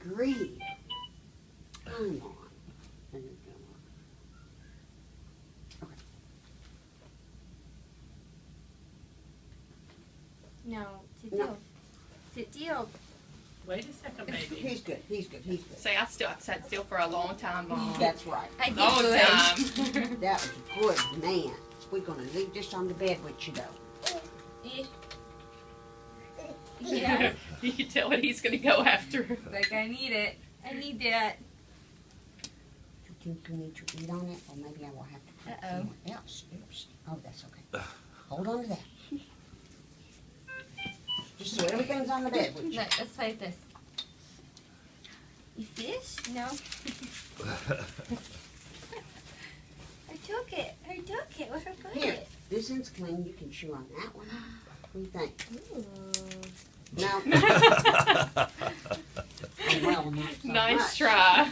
grief. Come on. There you go. Okay. No, sit No. still. Sit still. Wait a second, baby. He's good. He's good. He's good. See, I sat still for a long time, Mom. That's right. I did Long good. time. That was good, man. We're gonna leave this on the bed with you though. Yeah. You can tell what he's going to go after. Like, I need it. I need that. You think you need to eat on it, or maybe I will have to put Uh-oh. someone else. Oops. Oh, that's okay. Hold on to that. Just so everything's on the bed with you. Look, let's play with this. You fish? No. I took it. I took it. What's I put Here, it? this one's clean. You can chew on that one. What do you think? Ooh. No. Oh, well, not so Nice much. try.